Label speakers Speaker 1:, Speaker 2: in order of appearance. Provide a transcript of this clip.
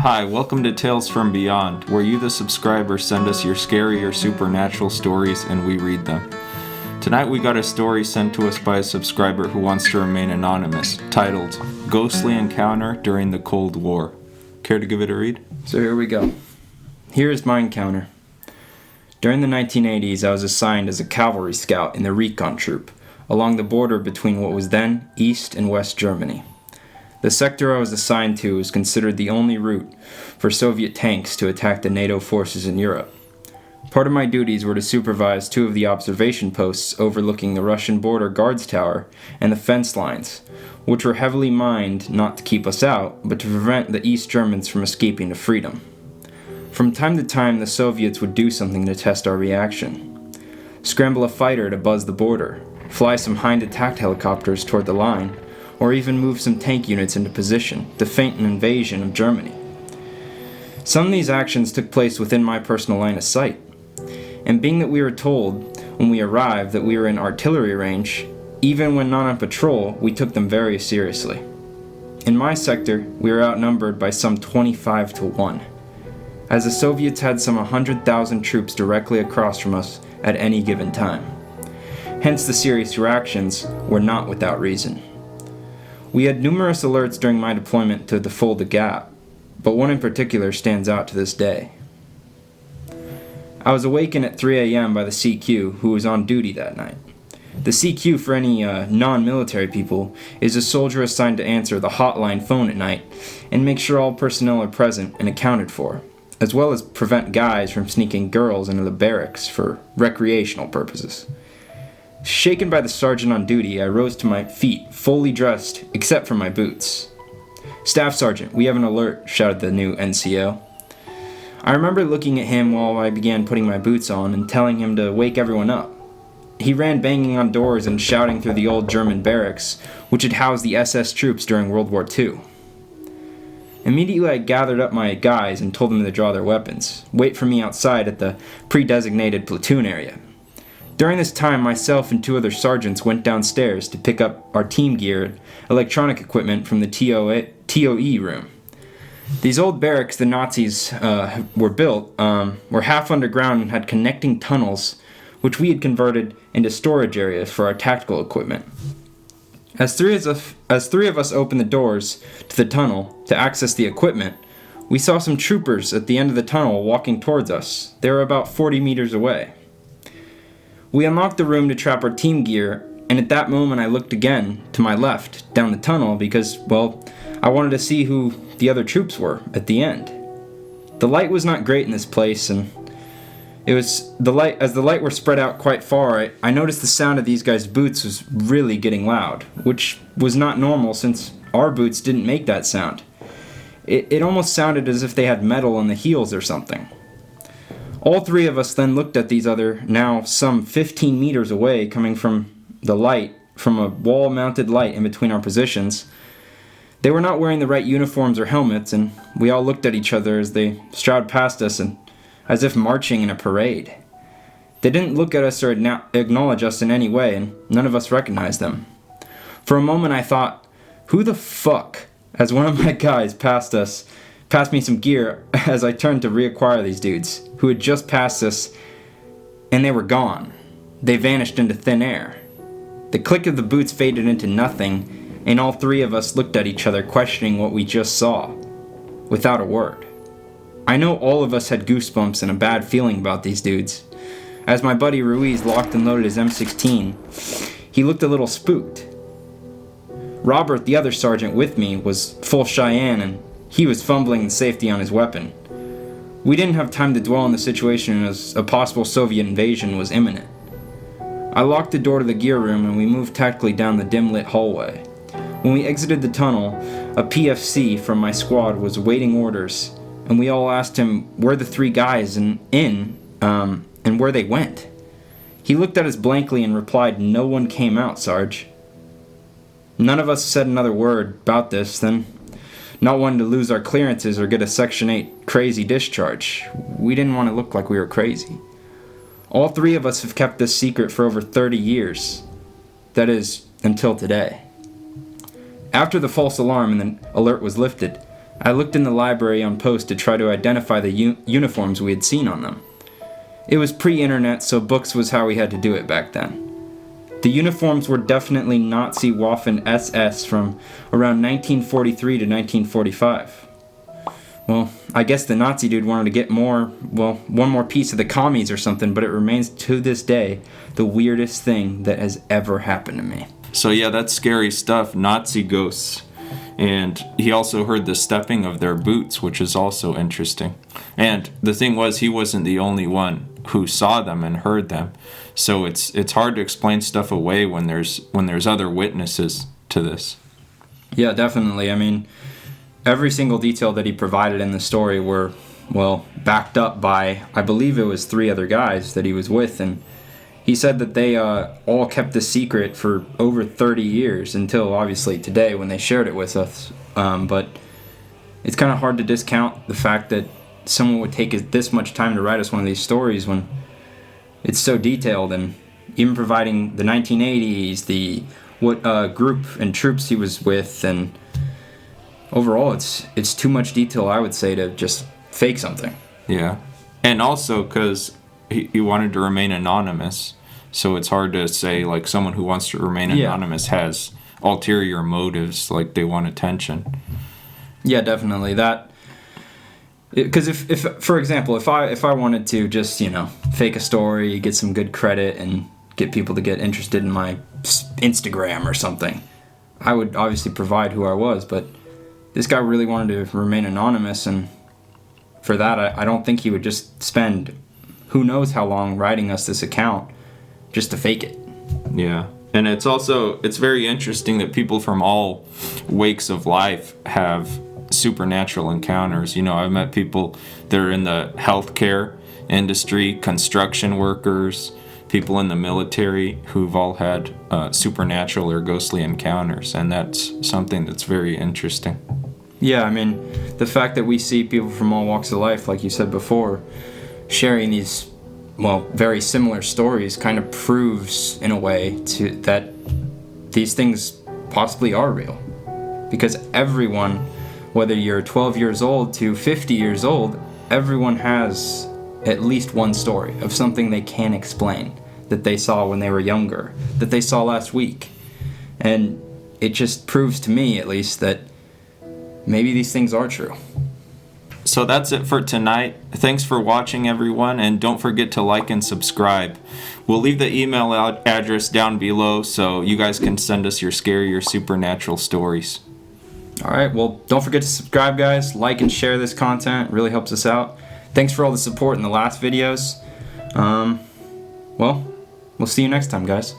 Speaker 1: Hi, welcome to Tales from Beyond, where you, the subscriber, send us your scary or supernatural stories and we read them. Tonight we got a story sent to us by a subscriber who wants to remain anonymous, titled Ghostly Encounter During the Cold War. Care to give it a read?
Speaker 2: So here we go. Here is my encounter. During the 1980s, I was assigned as a cavalry scout in the recon troop, along the border between what was then East and West Germany. The sector I was assigned to was considered the only route for Soviet tanks to attack the NATO forces in Europe. Part of my duties were to supervise two of the observation posts overlooking the Russian border guards tower and the fence lines, which were heavily mined not to keep us out, but to prevent the East Germans from escaping to freedom. From time to time, the Soviets would do something to test our reaction. Scramble a fighter to buzz the border, fly some Hind attack helicopters toward the line, or even move some tank units into position to feint an invasion of Germany. Some of these actions took place within my personal line of sight, and being that we were told when we arrived that we were in artillery range, even when not on patrol, we took them very seriously. In my sector, we were outnumbered by some 25 to 1, as the Soviets had some 100,000 troops directly across from us at any given time. Hence the serious reactions were not without reason. We had numerous alerts during my deployment to the Fulda Gap, but one in particular stands out to this day. I was awakened at 3 a.m. by the CQ, who was on duty that night. The CQ, for any non-military people, is a soldier assigned to answer the hotline phone at night and make sure all personnel are present and accounted for, as well as prevent guys from sneaking girls into the barracks for recreational purposes. Shaken by the sergeant on duty, I rose to my feet, fully dressed, except for my boots. "Staff Sergeant, we have an alert," shouted the new NCO. I remember looking at him while I began putting my boots on and telling him to wake everyone up. He ran banging on doors and shouting through the old German barracks, which had housed the SS troops during World War II. Immediately I gathered up my guys and told them to draw their weapons, wait for me outside at the pre-designated platoon area. During this time, myself and two other sergeants went downstairs to pick up our team gear and electronic equipment from the TOE room. These old barracks the Nazis were built were half underground and had connecting tunnels, which we had converted into storage areas for our tactical equipment. As three of us opened the doors to the tunnel to access the equipment, we saw some troopers at the end of the tunnel walking towards us. They were about 40 meters away. We unlocked the room to trap our team gear, and at that moment I looked again to my left, down the tunnel, because, well, I wanted to see who the other troops were at the end. The light was not great in this place, and as the light were spread out quite far, I noticed the sound of these guys' boots was really getting loud, which was not normal since our boots didn't make that sound. It almost sounded as if they had metal on the heels or something. All three of us then looked at these other, now some 15 meters away, coming from the light, from a wall-mounted light in between our positions. They were not wearing the right uniforms or helmets, and we all looked at each other as they strode past us and as if marching in a parade. They didn't look at us or acknowledge us in any way, and none of us recognized them. For a moment I thought, who the fuck? As one of my guys passed me some gear as I turned to reacquire these dudes, who had just passed us, and they were gone. They vanished into thin air. The click of the boots faded into nothing, and all three of us looked at each other questioning what we just saw, without a word. I know all of us had goosebumps and a bad feeling about these dudes. As my buddy Ruiz locked and loaded his M16, he looked a little spooked. Robert, the other sergeant with me, was full Cheyenne, and he was fumbling the safety on his weapon. We didn't have time to dwell on the situation as a possible Soviet invasion was imminent. I locked the door to the gear room and we moved tactically down the dim-lit hallway. When we exited the tunnel, a PFC from my squad was awaiting orders, and we all asked him where the three guys and where they went. He looked at us blankly and replied, "No one came out, Sarge." None of us said another word about this, then, not wanting to lose our clearances or get a Section 8 crazy discharge. We didn't want to look like we were crazy. All three of us have kept this secret for over 30 years. That is, until today. After the false alarm and the alert was lifted, I looked in the library on post to try to identify the uniforms we had seen on them. It was pre-internet, so books was how we had to do it back then. The uniforms were definitely Nazi Waffen SS from around 1943 to 1945. Well, I guess the Nazi dude wanted to get one more piece of the commies or something, but it remains to this day the weirdest thing that has ever happened to me.
Speaker 1: So yeah, that's scary stuff, Nazi ghosts. And he also heard the stepping of their boots, which is also interesting. And the thing was, he wasn't the only one who saw them and heard them. So it's hard to explain stuff away when there's other witnesses to this.
Speaker 2: Yeah, definitely. I mean, every single detail that he provided in the story were, well, backed up by, I believe it was 3 other guys that he was with, and he said that they all kept the secret for over 30 years until, obviously, today when they shared it with us. But it's kind of hard to discount the fact that someone would take this much time to write us one of these stories when it's so detailed, and even providing the 1980s, what group and troops he was with, and overall, it's too much detail, I would say, to just fake something.
Speaker 1: Yeah. And also because he wanted to remain anonymous, so it's hard to say, like, someone who wants to remain anonymous has ulterior motives, like they want attention.
Speaker 2: Yeah, definitely. Because if for example, if I wanted to just, fake a story, get some good credit, and get people to get interested in my Instagram or something, I would obviously provide who I was, but this guy really wanted to remain anonymous, and for that, I don't think he would just spend who knows how long writing us this account just to fake it.
Speaker 1: Yeah. And it's very interesting that people from all wakes of life have supernatural encounters. I've met people that are in the healthcare industry, construction workers, people in the military who've all had supernatural or ghostly encounters, and that's something that's very interesting.
Speaker 2: Yeah, I mean, the fact that we see people from all walks of life, like you said before, sharing these, very similar stories kind of proves, in a way, that these things possibly are real. Because everyone, whether you're 12 years old to 50 years old, everyone has at least one story of something they can't explain, that they saw when they were younger, that they saw last week. And it just proves to me, at least, that maybe these things are true.
Speaker 1: So that's it for tonight. Thanks for watching, everyone, and don't forget to like and subscribe. We'll leave the email address down below so you guys can send us your scary or supernatural stories.
Speaker 2: All right, well, don't forget to subscribe, guys. Like and share this content. It really helps us out. Thanks for all the support in the last videos. We'll see you next time, guys.